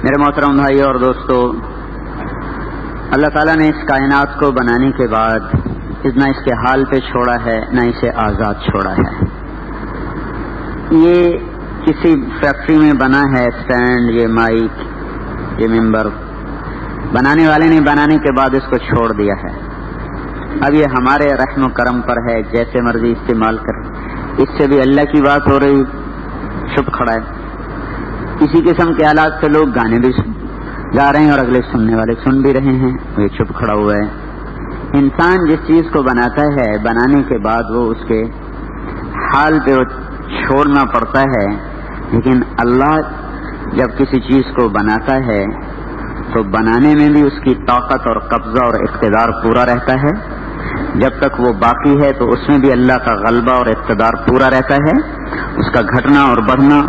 میرے محترم بھائیو اور دوستو، اللہ تعالیٰ نے اس کائنات کو بنانے کے بعد نہ اس کے حال پہ چھوڑا ہے نہ اسے آزاد چھوڑا ہے۔ یہ کسی فیکٹری میں بنا ہے اسٹینڈ، یہ مائک، یہ ممبر، بنانے والے نے بنانے کے بعد اس کو چھوڑ دیا ہے۔ اب یہ ہمارے رحم و کرم پر ہے، جیسے مرضی استعمال کریں۔ اس سے بھی اللہ کی بات ہو رہی، چھپ کھڑا ہے۔ اسی قسم کے حالات سے لوگ گانے بھی گا رہے ہیں اور اگلے سننے والے سن بھی رہے ہیں، یہ چھپ کھڑا ہوا ہے۔ انسان جس چیز کو بناتا ہے، بنانے کے بعد وہ اس کے حال پہ چھوڑنا پڑتا ہے، لیکن اللہ جب کسی چیز کو بناتا ہے تو بنانے میں بھی اس کی طاقت اور قبضہ اور اقتدار پورا رہتا ہے۔ جب تک وہ باقی ہے تو اس میں بھی اللہ کا غلبہ اور اقتدار پورا رہتا ہے۔ اس کا گھٹنا اور بڑھنا،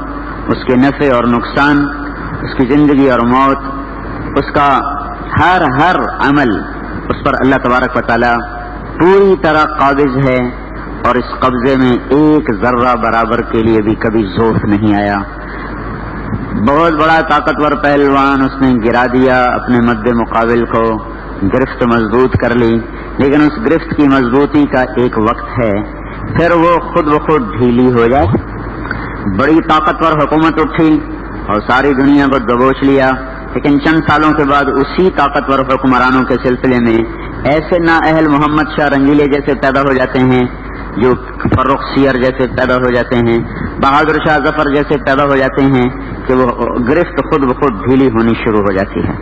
اس کے نفع اور نقصان، اس کی زندگی اور موت، اس کا ہر عمل اس پر اللہ تبارک و تعالی پوری طرح قابض ہے، اور اس قبضے میں ایک ذرہ برابر کے لیے بھی کبھی ضعف نہیں آیا۔ بہت بڑا طاقتور پہلوان، اس نے گرا دیا اپنے مد مقابل کو، گرفت مضبوط کر لی، لیکن اس گرفت کی مضبوطی کا ایک وقت ہے، پھر وہ خود بخود ڈھیلی ہو جائے۔ بڑی طاقتور حکومت اٹھی اور ساری دنیا کو دبوچ لیا، لیکن چند سالوں کے بعد اسی طاقتور حکمرانوں کے سلسلے میں ایسے نااہل محمد شاہ رنگیلے جیسے پیدا ہو جاتے ہیں، جو فرخ سیر جیسے پیدا ہو جاتے ہیں، بہادر شاہ ظفر جیسے پیدا ہو جاتے ہیں، کہ وہ گرفت خود بخود ڈھیلی ہونی شروع ہو جاتی ہے۔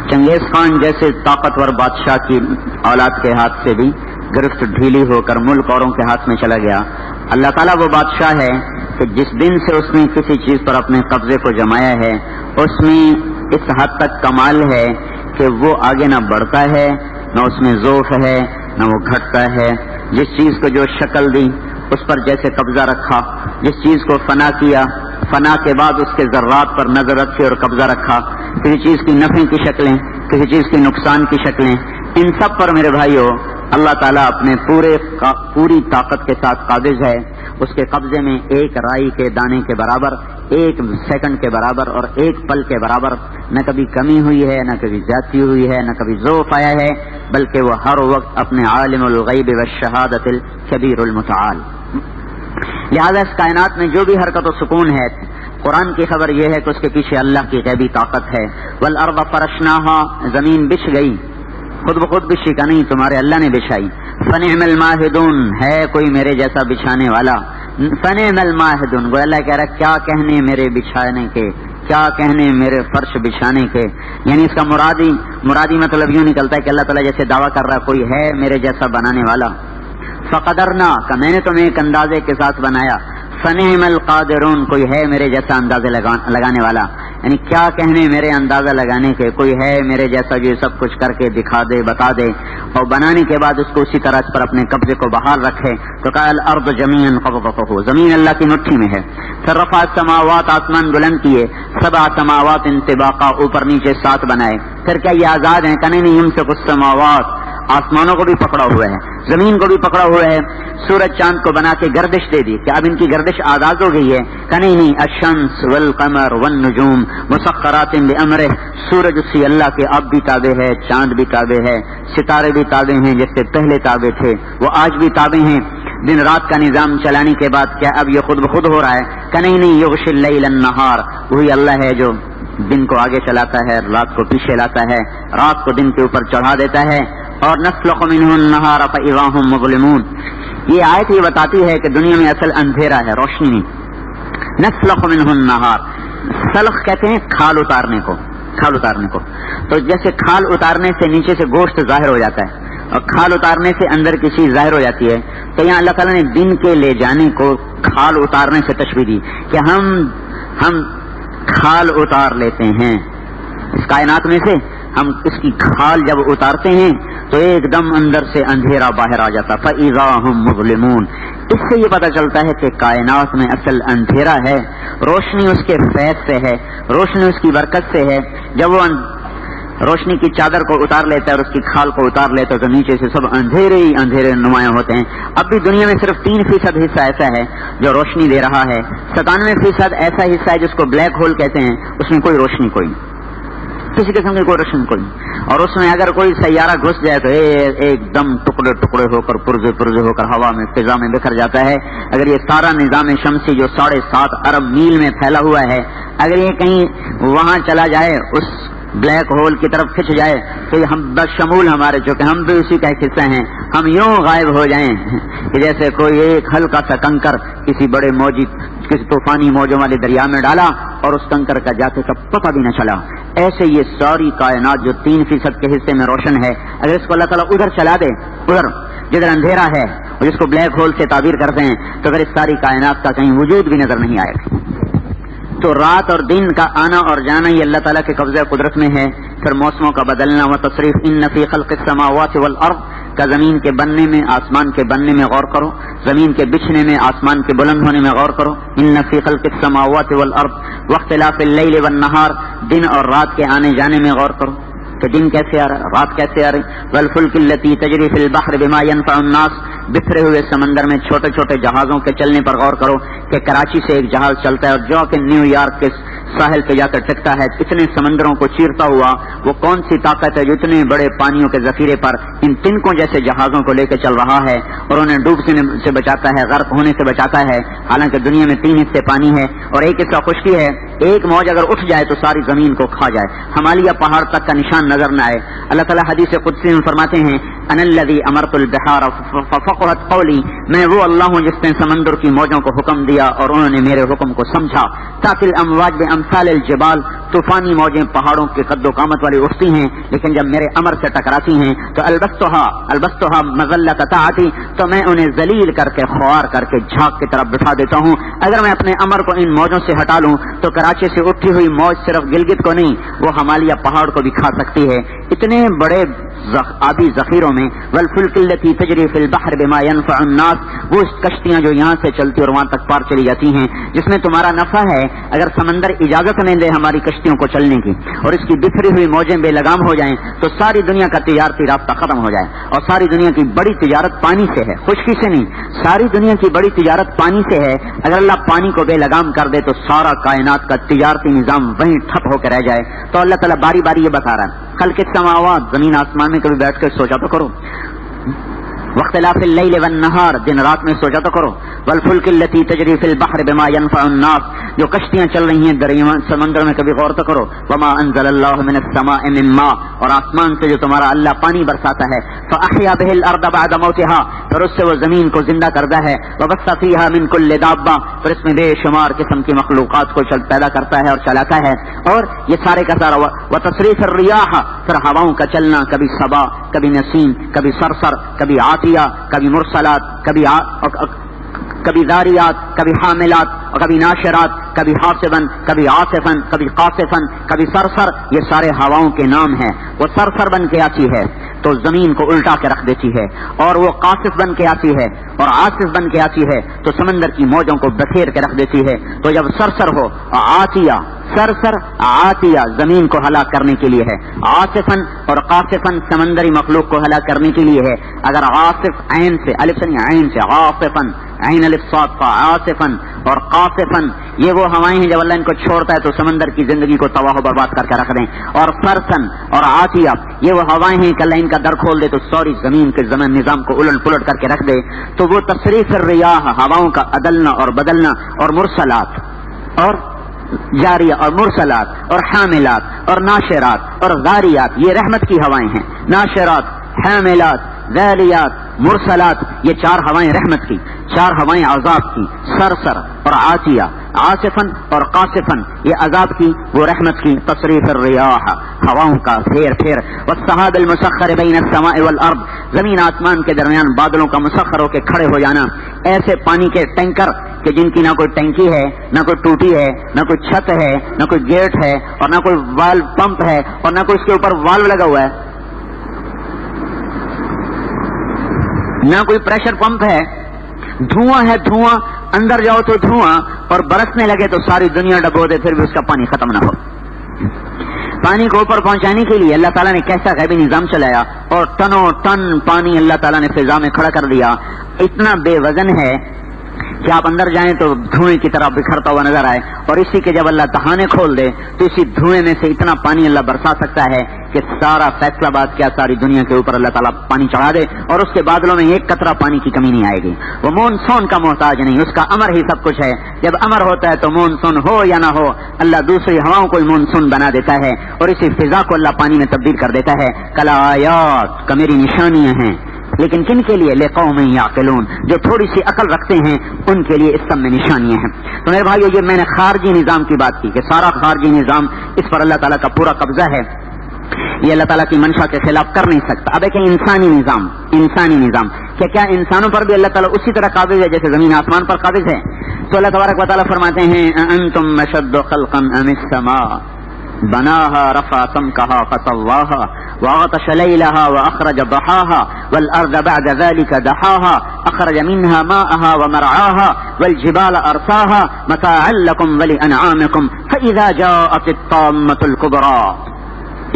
چنگیز خان جیسے طاقتور بادشاہ کی اولاد کے ہاتھ سے بھی گرفت ڈھیلی ہو کر ملک اوروں کے ہاتھ میں چلا گیا۔ اللہ تعالیٰ وہ بادشاہ ہے کہ جس دن سے اس نے کسی چیز پر اپنے قبضے کو جمایا ہے، اس میں اس حد تک کمال ہے کہ وہ آگے نہ بڑھتا ہے، نہ اس میں ضعف ہے، نہ وہ گھٹتا ہے۔ جس چیز کو جو شکل دی، اس پر جیسے قبضہ رکھا، جس چیز کو فنا کیا، فنا کے بعد اس کے ذرات پر نظر رکھی اور قبضہ رکھا، کسی چیز کی نفع کی شکلیں، کسی چیز کی نقصان کی شکلیں، ان سب پر میرے بھائیوں اللہ تعالیٰ اپنے پوری طاقت کے ساتھ قابض ہے۔ اس کے قبضے میں ایک رائی کے دانے کے برابر، ایک سیکنڈ کے برابر اور ایک پل کے برابر نہ کبھی کمی ہوئی ہے، نہ کبھی زیادتی ہوئی ہے، نہ کبھی ضعف آیا ہے، بلکہ وہ ہر وقت اپنے عالم الغیب والشہادۃ الکبیر المتعال۔ لہذا اس کائنات میں جو بھی حرکت و سکون ہے، قرآن کی خبر یہ ہے کہ اس کے پیچھے اللہ کی غیبی طاقت ہے۔ والارض فرشناها، زمین بچھ گئی، خود بخود بچھی کا نہیں، تمہارے اللہ نے بچھائی۔ فنعم الماہدون، ہے کوئی میرے جیسا بچھانے والا؟ فنعم الماہدون، گویا اللہ کہہ رہا کیا کہنے میرے بچھانے کے، کیا کہنے میرے فرش بچھانے کے۔ یعنی اس کا مرادی مطلب یوں نکلتا ہے کہ اللہ تعالیٰ جیسے دعویٰ کر رہا کوئی ہے میرے جیسا بنانے والا۔ فقدرنا، کہ میں نے تمہیں ایک اندازے کے ساتھ بنایا۔ فنعم القادرون، کوئی ہے میرے جیسا اندازے لگانے والا۔ یعنی کیا کہنے میرے اندازہ لگانے کے، کوئی ہے میرے جیسا جو سب کچھ کر کے دکھا دے، بتا دے، اور بنانے کے بعد اس کو اسی طرح اس پر اپنے قبضے کو بحال رکھے۔ تو قال الارض جميعا قبضته، زمین اللہ کی مٹھی میں ہے۔ پھر رفع السماوات، آسمان بلند کیے، سبع سماوات طباقا، اوپر نیچے 7 بنائے۔ پھر کیا یہ آزاد ہیں؟ کہ نہیں، يمسك السماوات، آسمانوں کو بھی پکڑا ہوا ہے، زمین کو بھی پکڑا ہوا ہے، سورج چاند کو بنا کے گردش دے دی کہ اب ان کی گردش آزاد ہو گئی ہے۔ کہ نہیں، الشمس والقمر والنجوم مسخرات بامرہ، سورج اسی اللہ کے اب بھی تابع ہے، چاند بھی تابع ہے، ستارے بھی تابع ہیں، جس سے پہلے تابع تھے وہ آج بھی تابع ہیں۔ دن رات کا نظام چلانے کے بعد کیا اب یہ خود بخود ہو رہا ہے؟ کہ نہیں، یغشی اللیل النہار، وہی اللہ ہے جو دن کو آگے چلاتا ہے، رات کو پیچھے لاتا ہے، رات کو دن کے اوپر چڑھا دیتا ہے۔ اور نسلخ منہ النہار فاذا هم مظلمون، یہ آیت یہ بتاتی ہے کہ دنیا میں اصل اندھیرا ہے، روشنی نہیں۔ نسلخ منہ النہار، سلخ کہتے ہیں کھال اتارنے کو، کھال اتارنے کو۔ تو جیسے کھال اتارنے سے نیچے سے گوشت ظاہر ہو جاتا ہے اور کھال اتارنے سے اندر کی چیز ظاہر ہو جاتی ہے، تو یہاں اللہ تعالیٰ نے دن کے لے جانے کو کھال اتارنے سے تشبیہ دی کہ ہم کھال اتار لیتے ہیں اس کائنات میں سے، ہم اس کی کھال جب اتارتے ہیں تو ایک دم اندر سے اندھیرا باہر آ جاتا، فَإِذَا هُمْ مُظْلِمُونَ۔ اس سے یہ پتہ چلتا ہے کہ کائنات میں اصل اندھیرا ہے، روشنی اس کے فیض سے ہے، روشنی اس کی برکت سے ہے۔ جب وہ روشنی کی چادر کو اتار لیتا ہے اور اس کی کھال کو اتار لیتا ہے تو نیچے سے سب اندھیرے ہی اندھیرے نمایاں ہوتے ہیں۔ اب بھی دنیا میں صرف 3% حصہ ایسا ہے جو روشنی دے رہا ہے، 97% ایسا حصہ ہے جس کو بلیک ہول کہتے ہیں، اس میں کوئی روشنی کوئی نہیں۔ کسی قسم کی کوئی روشن کوئی، اور اس میں اگر کوئی سیارہ گھس جائے تو ایک دم ٹکڑے ٹکڑے ہو کر پرزے پرزے ہو کر ہوا میں فضا میں بکھر جاتا ہے۔ اگر یہ سارا نظام شمسی جو 7.5 ارب میل میں پھیلا ہوا ہے، اگر یہ کہیں وہاں چلا جائے، اس بلیک ہول کی طرف کھنچ جائے، تو یہ ہم بشمول ہمارے، جو کہ ہم بھی اسی کا ایک حصہ ہیں، ہم یوں غائب ہو جائیں کہ جیسے کوئی ایک ہلکا سا کنکر کسی بڑے موجی کسی طوفانی موجوں والے دریا میں ڈالا اور اس کنکر کا جاتے کا پتہ بھی نہ چلا۔ ایسے یہ ساری کائنات جو 3% کے حصے میں روشن ہے، اگر اس کو اللہ تعالیٰ ادھر چلا دے، ادھر جدھر اندھیرا ہے اور جس کو بلیک ہول سے تعبیر کرتے ہیں، تو اگر اس ساری کائنات کا کہیں وجود بھی نظر نہیں آئے گا۔ تو رات اور دن کا آنا اور جانا یہ اللہ تعالیٰ کے قبضہ قدرت میں ہے۔ پھر موسموں کا بدلنا و تصریف، ان فی خلق السماوات والارض کا زمین کے بننے میں، آسمان کے بننے میں غور کرو، زمین کے بچھنے میں، آسمان کے بلند ہونے میں غور کرو۔ ان فی خلق السماوات والارض واختلاف اللیل والنہار، دن اور رات کے آنے جانے میں غور کرو کہ دن کیسے آ رہا ہے، رات کیسے آ رہی۔ والفلک التی تجری فی البحر بما ینفع الناس، بکھرے ہوئے سمندر میں چھوٹے چھوٹے جہازوں کے چلنے پر غور کرو کہ کراچی سے ایک جہاز چلتا ہے اور جو کہ نیو یارک کے ساحل پہ جا کر ٹکتا ہے، اتنے سمندروں کو چیرتا ہوا، وہ کون سی طاقت ہے جو اتنے بڑے پانیوں کے ذخیرے پر ان تنکوں جیسے جہازوں کو لے کے چل رہا ہے اور انہیں ڈوبنے سے بچاتا ہے، غرق ہونے سے بچاتا ہے۔ حالانکہ دنیا میں 3 حصے پانی ہے اور 1 حصہ خشکی ہے، ایک موج اگر اٹھ جائے تو ساری زمین کو کھا جائے، ہمالیہ پہاڑ تک کا نشان نظر نہ آئے۔ اللہ تعالیٰ حدیث قدسی میں فرماتے ہیں، انا الذی امرت البحار ففقهت قولی، میں وہ اللہ ہوں جس نے سمندر کی موجوں کو حکم دیا اور انہوں نے میرے حکم کو سمجھا۔ تاکل امواج بامثال الجبال، طوفانی موجیں پہاڑوں کے قد و قامت والی اٹھتی ہیں، لیکن جب میرے امر سے ٹکراتی ہیں تو البستها مذلۃ طاعتی، تو میں انہیں ذلیل کر کے خوار کر کے جھاگ کی طرف بٹھا دیتا ہوں۔ اگر میں اپنے امر کو ان موجوں سے ہٹا لوں تو کراچی سے اٹھی ہوئی موج صرف گلگت کو نہیں، وہ ہمالیہ پہاڑ کو بھی کھا سکتی ہے۔ اتنے بڑے آبی ذخیروں میں والفلک التی تجری فی البحر بما ینفع الناس، وہ کشتیاں جو یہاں سے چلتی اور وہاں تک پار چلی جاتی ہیں جس میں تمہارا نفع ہے۔ اگر سمندر اجازت نہیں دے ہماری کشتیوں کو چلنے کی اور اس کی بکھری ہوئی موجیں بے لگام ہو جائیں تو ساری دنیا کا تجارتی رابطہ ختم ہو جائے، اور ساری دنیا کی بڑی تجارت پانی سے ہے، خشکی سے نہیں، ساری دنیا کی بڑی تجارت پانی سے ہے۔ اگر اللہ پانی کو بے لگام کر دے تو سارا کائنات کا تجارتی نظام وہیں ٹھپ ہو کے رہ جائے۔ تو اللہ تعالیٰ باری باری یہ بتا رہا ہے، خلق السماوات، زمین آسمان میں کبھی بیٹھ کر سوچا تو کرو، واختلاف اللیل والنہار، دن رات میں سوچا تو کرو، والفلک التی تجری فی البحر بما ینفع الناس، جو کشتیاں چل رہی ہیں دریا سمندر میں کبھی غور تو کرو، وما انزل اللہ من السماء من ماء، اور آسمان سے جو تمہارا اللہ پانی برساتا ہے، فاحیا به الارض بعد موتها، پھر اس سے وہ زمین کو زندہ کرتا ہے، وبث فیها من کل دابہ، پھر اس میں بے شمار قسم کی مخلوقات کو پیدا کرتا ہے اور چلاتا ہے، اور یہ سارے کا سارا وتصریف الریاح، پھر ہواؤں کا چلنا، کبھی صبا، کبھی نسیم، کبھی صرصر، کبھی عاتیہ، کبھی مرسلات، کبھی ذاریات، کبھی حاملات، اور کبھی ناشرات، کبھی حاسبن، کبھی عاصفن، کبھی قاصفن، کبھی سرسر، یہ سارے ہواؤں کے نام ہیں۔ وہ سرسر بن کے آتی ہے تو زمین کو الٹا کے رکھ دیتی ہے، اور وہ قاصف بن کے آتی ہے اور عاصف بن کے آتی ہے تو سمندر کی موجوں کو بکھیر کے رکھ دیتی ہے۔ تو جب سرسر ہو، عاتیہ، سرسر عاتیہ زمین کو ہلاک کرنے کے لیے ہے، عاصفن اور قاصفن سمندری مخلوق کو ہلاک کرنے کے لیے ہے۔ اگر عاصف عین سے، الف سے نہیں عین سے، عاصفن، عین الف صاد فا، عاصفن اور قاصفن، یہ وہ ہوائیں ہیں جب اللہ ان کو چھوڑتا ہے تو سمندر کی زندگی کو تباہ و برباد کر کے رکھ دیں۔ اور سرسن اور عاتیہ، یہ وہ ہوائیں ہیں کہ اللہ ان کا در کھول دے تو ساری زمین کے نظام کو الٹ پلٹ کر کے رکھ دے۔ تو وہ تصریف الریاح، ہواؤں کا عدلنا اور بدلنا، اور مرسلات اور جاریہ اور مرسلات اور حاملات اور ناشرات اور ذاریات، یہ رحمت کی ہوائیں ہیں۔ ناشرات، حاملات، ذاریات، مرسلات، یہ 4 ہوائیں رحمت کی، 4 ہوائیں عذاب کی، سرسر اور عاتیہ، عاصفن اور قاصفن یہ عذاب کی، وہ رحمت کی۔ تصریف الریاح، ہواؤں کا پھیر پھیر، والسحاب المسخر بین السماء والارض، زمین آسمان کے درمیان بادلوں کا مسخر ہو کے کھڑے ہو جانا، ایسے پانی کے ٹینکر کہ جن کی نہ کوئی ٹینکی ہے، نہ کوئی ٹوٹی ہے، نہ کوئی چھت ہے، نہ کوئی گیٹ ہے، اور نہ کوئی والو پمپ ہے، اور نہ کوئی اس کے اوپر والو لگا ہوا ہے، نہ کوئی پریشر پمپ ہے، دھواں ہے، دھواں، اندر جاؤ تو دھواں، اور برسنے لگے تو ساری دنیا ڈبو دے پھر بھی اس کا پانی ختم نہ ہو۔ پانی کو اوپر پہنچانے کے لیے اللہ تعالیٰ نے کیسا غیبی نظام چلایا، اور ٹنوں ٹن پانی اللہ تعالیٰ نے فضا میں کھڑا کر دیا، اتنا بے وزن ہے کہ آپ اندر جائیں تو دھوئیں کی طرح بکھرتا ہوا نظر آئے، اور اسی کے جب اللہ دہانے کھول دے تو اسی دھوئیں میں سے اتنا پانی اللہ برسا سکتا ہے کہ سارا فیصلہ باد کیا ساری دنیا کے اوپر اللہ تعالیٰ پانی چڑھا دے، اور اس کے بادلوں میں ایک قطرہ پانی کی کمی نہیں آئے گی۔ وہ مونسون کا محتاج نہیں، اس کا امر ہی سب کچھ ہے۔ جب امر ہوتا ہے تو مونسون ہو یا نہ ہو، اللہ دوسری ہواؤں کو مونسون بنا دیتا ہے، اور اسی فضا کو اللہ پانی میں تبدیل کر دیتا ہے۔ کلا آیات کا میری نشانیاں ہیں، لیکن کن کے لیے؟ لقوم یعقلون، جو تھوڑی سی عقل رکھتے ہیں ان کے لیے اس سب میں نشانیاں ہیں۔ تو میرے بھائیو، یہ میں نے خارجی نظام کی بات کی کہ سارا خارجی نظام اس پر اللہ تعالیٰ کا پورا قبضہ ہے، یہ اللہ تعالیٰ کی منشا کے خلاف کر نہیں سکتا۔ اب ایک انسانی نظام کیا انسانوں پر بھی اللہ تعالیٰ اسی طرح قابض ہے جیسے زمین آسمان پر قابض ہے؟ تو اللہ تبارک و تعالیٰ فرماتے ہیں انتم اشد خلقا ام السماء بناها رفع سمكها فسواها وأغطش ليلها وأخرج ضحاها والأرض بعد ذلك دحاها أخرج منها ماءها ومرعاها والجبال أرساها متاعا لكم ولأنعامكم فإذا جاءت الطامة الكبرى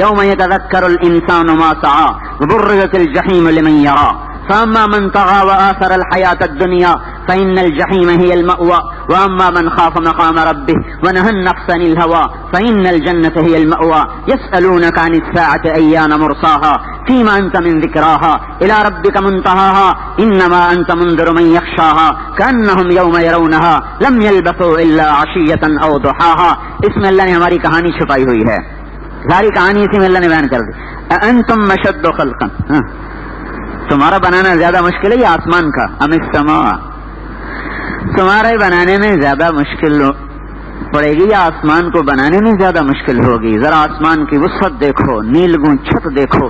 يوم يتذكر الإنسان ما سعى وبرزت الجحيم لمن يرى فأما من طغى وآثر الحياة الدنيا فإن الجحيم هي المأوى وأما من خاف مقام ربه ونهى النفس عن الهوى فإن الجنة هي المأوى يسألونك عن الساعة أيان مرساها فيما أنت من ذكراها إلى ربك منتهاها إنما أنت منذر من يخشاها كأنهم يوم يرونها لم يلبثوا إلا عشية أو ضحاها۔ اس میں اللہ نے ہماری کہانی چھپائی ہوئی ہے، ساری کہانی اسی میں اللہ نے بیان کر دی۔ أأنتم أشد خلقا، تمہارا بنانا زیادہ مشکل ہے یا آسمان کا؟ ام السماء، تمہارے بنانے میں زیادہ مشکل پڑے گی یا آسمان کو بنانے میں زیادہ مشکل ہوگی؟ ذرا آسمان کی وسعت دیکھو، نیلگوں چھت دیکھو،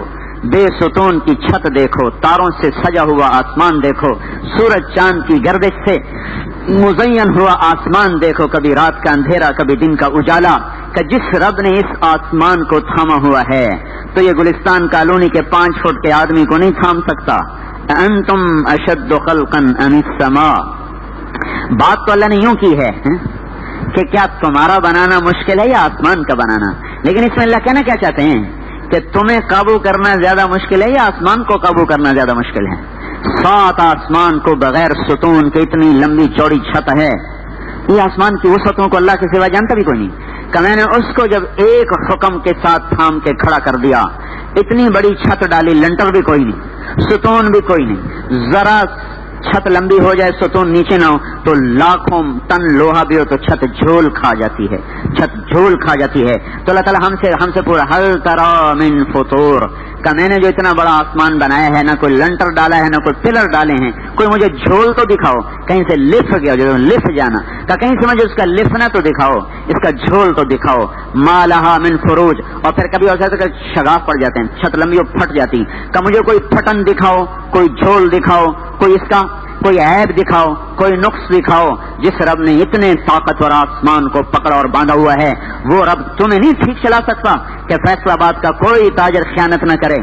بے ستون کی چھت دیکھو، تاروں سے سجا ہوا آسمان دیکھو، سورج چاند کی گردش سے مزین ہوا آسمان دیکھو، کبھی رات کا اندھیرا کبھی دن کا اجالا، کہ جس رب نے اس آسمان کو تھاما ہوا ہے تو یہ گلستان کالونی کے 5 فٹ کے آدمی کو نہیں تھام سکتا۔ انتم اشد خلقا ام السماء، بات تو اللہ نے یوں کی ہے کہ کیا تمہارا بنانا مشکل ہے یا آسمان کا بنانا؟ لیکن اس میں اللہ کہنا کیا چاہتے ہیں کہ تمہیں قابو کرنا زیادہ مشکل ہے یا آسمان کو قابو کرنا زیادہ مشکل ہے؟ 7 آسمان کو بغیر ستون کے اتنی لمبی چوڑی چھت ہے، یہ آسمان کی وسعتوں کو اللہ کے سوا جانتا بھی کوئی نہیں۔ کہ میں نے اس کو جب ایک حکم کے ساتھ تھام کے کھڑا کر دیا، اتنی بڑی چھت ڈالی، لنٹر بھی کوئی نہیں، ستون بھی کوئی نہیں، ذرا چھت لمبی ہو جائے ستون نیچے نہ ہو تو لاکھوں ٹن لوہا بھی ہو تو چھت جھول کھا جاتی ہے، چھت جھول کھا جاتی ہے۔ تو اللہ تعالیٰ ہم سے پورا حل ترا من فطور، کہ میں نے جو اتنا بڑا آسمان بنایا ہے، نہ کوئی لنٹر ڈالا ہے نہ کوئی پلر ڈالے ہیں، کوئی مجھے جھول تو دکھاؤ، کہیں سے لف گیا جو لف جانا، کہ کہیں سے مجھے اس کا لفنا تو دکھاؤ، اس کا جھول تو دکھاؤ۔ ما لہا من فروج، اور پھر کبھی ایسا کہ شگاف پڑ جاتے ہیں، چھت لمبی پھٹ جاتی، کہ مجھے کوئی پھٹن دکھاؤ، کوئی جھول دکھاؤ، کوئی اس کا کوئی عیب دکھاؤ، کوئی نقص دکھاؤ۔ جس رب نے اتنے طاقتور آسمان کو پکڑا اور باندھا ہوا ہے، وہ رب تمہیں نہیں ٹھیک چلا سکتا کہ فیصلہ آباد کا کوئی تاجر خیانت نہ کرے،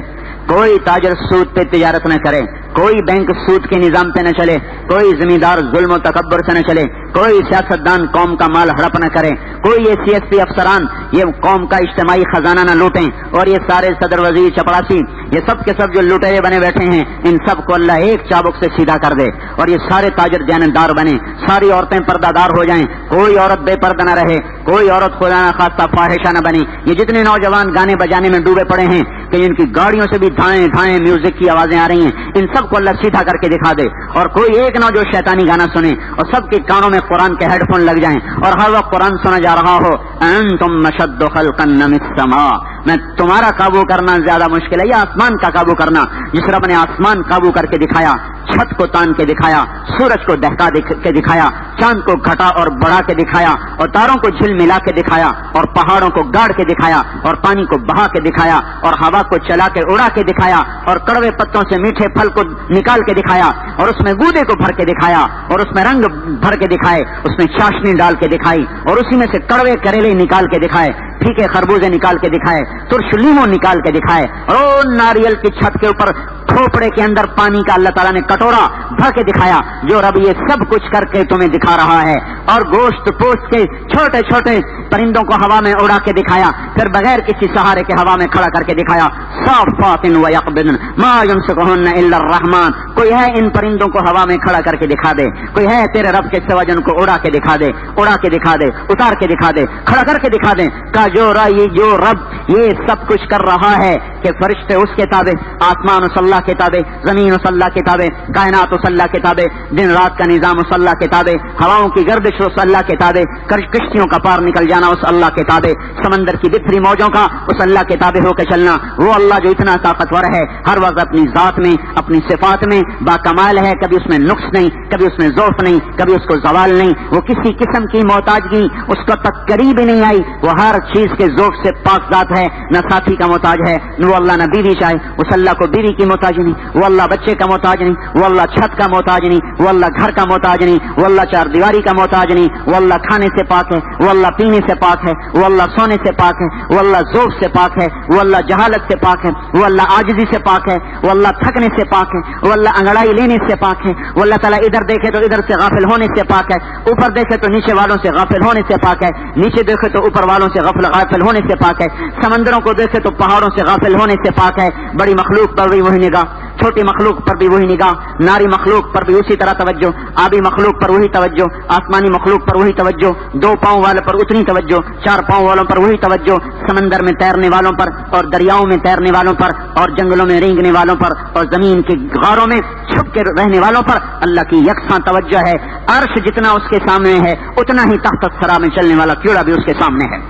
کوئی تاجر سود پہ تجارت نہ کرے، کوئی بینک سود کے نظام پہ نہ چلے، کوئی زمیندار ظلم و تکبر سے نہ چلے، کوئی سیاستدان قوم کا مال ہڑپ نہ کرے، کوئی یہ CSP افسران یہ قوم کا اجتماعی خزانہ نہ لوٹیں، اور یہ سارے صدر وزیر چپڑاسی یہ سب کے سب جو لٹیرے بنے بیٹھے ہیں، ان سب کو اللہ ایک چابک سے سیدھا کر دے، اور یہ سارے تاجر دیانتدار بنے، ساری عورتیں پردہ دار ہو جائیں، کوئی عورت بے پردہ نہ رہے، کوئی عورت خدا نہ خواستہ فاحشہ نہ بنی۔ یہ جتنے نوجوان گانے بجانے میں ڈوبے پڑے ہیں کہ ان کی گاڑیوں سے بھی دھائیں دھائیں میوزک کی آوازیں آ رہی ہیں، ان سب کو اللہ سیدھا کر کے دکھا دے، اور کوئی ایک نہ جو شیطانی گانا سنے اور سب کے کانوں میں قرآن کے ہیڈ فون لگ جائیں اور ہر وقت قرآن سنا جا رہا ہو۔ انتم اشد خلقا ام السماء، میں تمہارا قابو کرنا زیادہ مشکل ہے یا آسمان کا قابو کرنا؟ جس رب نے آسمان قابو کر کے دکھایا، چھت کو تان کے دکھایا، سورج کو دہکا کے دکھایا، چاند کو گھٹا اور بڑھا کے دکھایا، اور تاروں کو جھل ملا کے دکھایا، اور پہاڑوں کو گاڑ کے دکھایا، اور پانی کو بہا کے دکھایا، اور ہوا کو چلا کے اڑا کے دکھایا، اور کڑوے پتوں سے میٹھے پھل کو نکال کے دکھایا، اور اس میں گودے کو بھر کے دکھایا، اور اس میں رنگ بھر کے دکھائے، اس میں چاشنی ڈال کے دکھائی، اور اسی میں سے کڑوے کریلے نکال کے دکھائے، پھیکے خربوزے نکال کے دکھائے، ترش لیموں نکال کے دکھائے، اور ناریل کی چھت کے اوپر کھوپڑے کے اندر پانی کا اللہ تعالیٰ نے کٹورا بھر کے دکھایا۔ جو رب یہ سب کچھ کر کے تمہیں دکھا رہا ہے، اور گوشت پوشت کے چھوٹے چھوٹے پرندوں کو ہوا میں اڑا کے دکھایا، پھر بغیر کسی سہارے کے ہوا میں کھڑا کر کے دکھایا، صافات و یقبضن ما یمسکہن الا الرحمن. کوئی ہے ان پرندوں کو ہوا میں کھڑا کر کے دکھا دے، کوئی ہے تیرے رب کے سوا جن کو اڑا کے دکھا دے، اڑا کے دکھا دے، اتار کے دکھا دے، کھڑا کر کے دکھا دے. کا جو رب یہ سب کچھ کر رہا ہے کہ فرشتے اس کے تابع، آسمان اس اللہ کے تابع، زمین اس اللہ کے تابع، کائنات اس اللہ کے تابع، دن رات کا نظام اس اللہ کے تابع، ہواؤں کی گردش اس اللہ کے تابع، کشتیوں کا پار نکل جانا اس اللہ کے تابع، سمندر کی بکھری موجوں کا اس اللہ کے تابع ہو کے چلنا. وہ اللہ جو اتنا طاقتور ہے، ہر وقت اپنی ذات میں، اپنی صفات میں با کمال ہے، کبھی اس میں نقص نہیں، کبھی اس میں ضعف نہیں، کبھی اس کو زوال نہیں، وہ کسی قسم کی محتاجگی اس کو تک قریب ہی نہیں آئی. وہ ہر چیز کے ذوق سے پاک ذات ہے، نہ ساتھی کا محتاج ہے، وہ اللہ نہ بیوی چاہے، اس اللہ کو بیوی کی محتاج نہیں، وہ اللہ بچے کا محتاج نہیں، وہ اللہ چھت کا محتاج نہیں، وہ اللہ گھر کا محتاج نہیں، وہ اللہ چار دیواری کا محتاج نہیں، وہ اللہ کھانے سے پاک ہے، وہ اللہ پینے سے پاک ہے، وہ اللہ سونے سے پاک ہے، وہ اللہ ذوق سے پاک ہے، وہ اللہ جہالت سے پاک ہے، وہ اللہ عاجزی سے پاک ہے، وہ اللہ تھکنے سے پاک ہے، وہ اللہ انگڑائی لینے سے پاک ہے، وہ اللہ تعالیٰ ادھر دیکھے تو ادھر سے غافل ہونے سے پاک ہے، اوپر دیکھے تو نیچے والوں سے غافل ہونے سے پاک ہے، نیچے دیکھے تو اوپر والوں سے غافل ہونے سے پاک ہے، سمندروں کو دیکھے تو پہاڑوں سے غافل ہونے سے پاک ہے. بڑی مخلوق پر بھی وہی نگاہ، چھوٹی مخلوق پر بھی وہی نگاہ، ناری مخلوق پر بھی اسی طرح توجہ، آبی مخلوق پر وہی توجہ، آسمانی مخلوق پر وہی توجہ، دو پاؤں والے پر اتنی توجہ، چار پاؤں والوں پر وہی توجہ، سمندر میں تیرنے والوں پر اور دریاؤں میں تیرنے والوں پر اور جنگلوں میں رینگنے والوں پر اور زمین کے غاروں میں چھپ کے رہنے والوں پر اللہ کی یکساں توجہ ہے. عرش جتنا اس کے سامنے ہے اتنا ہی تحت الثری میں چلنے والا کیڑا بھی اس کے سامنے ہے.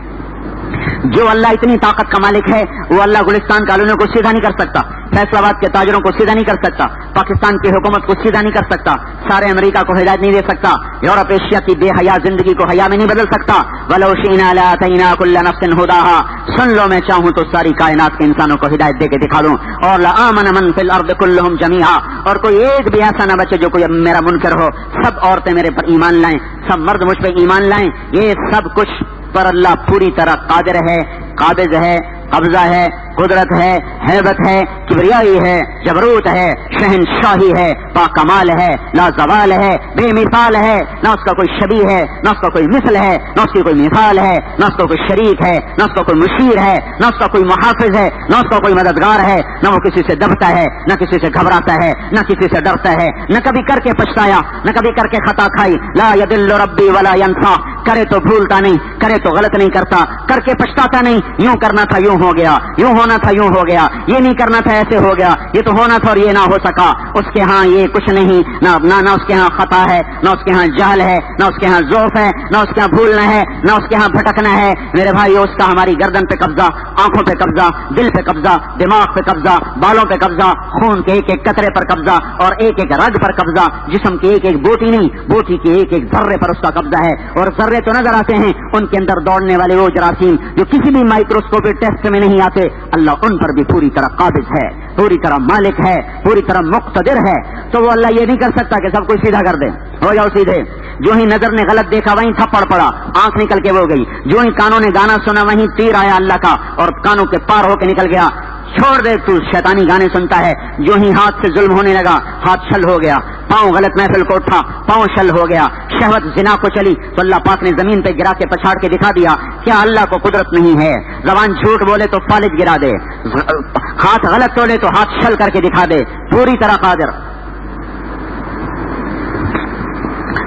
جو اللہ اتنی طاقت کا مالک ہے وہ اللہ گلستان کالونیوں کو سیدھا نہیں کر سکتا، فیصل آباد کے تاجروں کو سیدھا نہیں کر سکتا، پاکستان کی حکومت کو سیدھا نہیں کر سکتا، سارے امریکہ کو ہدایت نہیں دے سکتا، یورپ ایشیا کی بے حیا زندگی کو حیا میں نہیں بدل سکتا. وَلَوْ شِئْنَا لَآتَيْنَا كُلَّ نَفْسٍ هُدَاهَا. سن لو میں چاہوں تو ساری کائنات کے انسانوں کو ہدایت دے کے دکھا دوں. اور لَآمَنَ مَن فِي الْأَرْضِ كُلُّهُمْ جَمِيعًا. اور کوئی ایک بھی ایسا نہ بچے جو کوئی میرا منکر ہو، سب عورتیں میرے پر ایمان لائیں، سب مرد مجھ پہ ایمان لائیں. یہ سب کچھ پر اللہ پوری طرح قادر ہے، قابض ہے، قبضہ ہے، قدرت ہے، ہیبت ہے، کبریائی ہے، جبروت ہے، شہنشاہی ہے، پاکمال ہے، لازوال ہے، بے مثال ہے، نہ اس کا کوئی شبیہ ہے، نہ اس کا کوئی مثل ہے، نہ اس کی کوئی مثال ہے، نہ اس کا کوئی شریک ہے، نہ اس کا کوئی مشیر ہے، نہ اس کا کوئی محافظ ہے، نہ اس کا کوئی مددگار ہے، نہ وہ کسی سے دبتا ہے، نہ کسی سے گھبراتا ہے، نہ کسی سے ڈرتا ہے، نہ کبھی کر کے پچھتایا، نہ کبھی کر کے خطا کھائی. لا یضل ربی ولا ینسا. کرے تو بھولتا نہیں، کرے تو غلط نہیں کرتا، کر کے پچھتاتا نہیں. یوں کرنا تھا یوں ہو گیا، یوں ہونا تھا یوں ہو گیا، یہ نہیں کرنا تھا ایسے ہو گیا، یہ تو ہونا تھا اور یہ نہ ہو سکا. اس کے ہاں یہ کچھ نہیں، نہ اس کے ہاں خطا ہے، نہ اس کے ہاں جہل ہے، نہ اس کے ہاں ضعف ہے، نہ اس کے ہاں بھولنا ہے، نہ اس کے ہاں بھٹکنا ہے. میرے بھائی اس کا ہماری گردن پہ قبضہ، آنکھوں پہ قبضہ، دل پہ قبضہ، دماغ پہ قبضہ، بالوں پہ قبضہ، خون کے ایک ایک قطرے پر قبضہ اور ایک ایک رگ پر قبضہ، جسم کی ایک ایک بوٹی نہیں، بوٹی کے ایک ایک ذرے پر اس کا قبضہ ہے. اور ذرے تو نظر آتے ہیں، ان کے اندر دوڑنے والے وہ جراثیم جو کسی بھی مائکروسکوپک ٹیسٹ میں نہیں آتے، اللہ ان پر بھی پوری طرح قابض ہے، پوری طرح مالک ہے، پوری طرح مقتدر ہے. تو وہ اللہ یہ نہیں کر سکتا کہ سب کچھ سیدھا کر دے، ہو جاؤ سیدھے. جو ہی نظر نے غلط دیکھا وہیں تھپڑ پڑا، آنکھ نکل کے وہ گئی. جو ہی کانوں نے گانا سنا وہیں تیر آیا اللہ کا اور کانوں کے پار ہو کے نکل گیا. چھوڑ دے تو شیطانی گانے سنتا ہے. جو ہی ہاتھ سے ظلم ہونے لگا ہاتھ چھل ہو گیا، پاؤں غلط محفل کو اٹھا پاؤں چھل ہو گیا، شہوت زنا کو چلی تو اللہ پاک نے زمین پہ گرا کے پچھاڑ کے دکھا دیا کیا اللہ کو قدرت نہیں ہے. زبان جھوٹ بولے تو فالج گرا دے، ہاتھ غلط تولے تو ہاتھ چھل کر کے دکھا دے، پوری طرح قادر.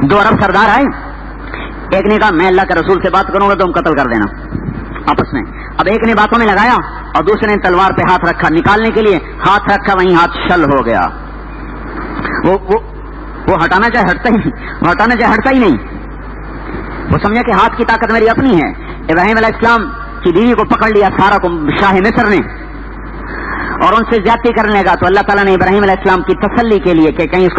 2 عرب سردار آئے، ایک نے کہا میں اللہ کے رسول سے بات کروں گا تم قتل کر دینا آپس میں. اب ایک نے باتوں میں لگایا اور دوسرے نے تلوار پہ ہاتھ رکھا، نکالنے کے لیے ہاتھ رکھا وہیں ہاتھ شل ہو گیا. وہ ہٹانا چاہے ہٹتا ہی نہیں، وہ ہٹانا چاہے ہٹتا ہی نہیں. وہ سمجھا کہ ہاتھ کی طاقت میری اپنی ہے. ابراہیم علیہ السلام کی بیوی کو پکڑ لیا سارا کو شاہ مصر نے اور ان سے زیادتی کرنے لگا تو اللہ تعالیٰ نے ابراہیم علیہ السلام کی تسلی کے لیے کہ کہیں اس کو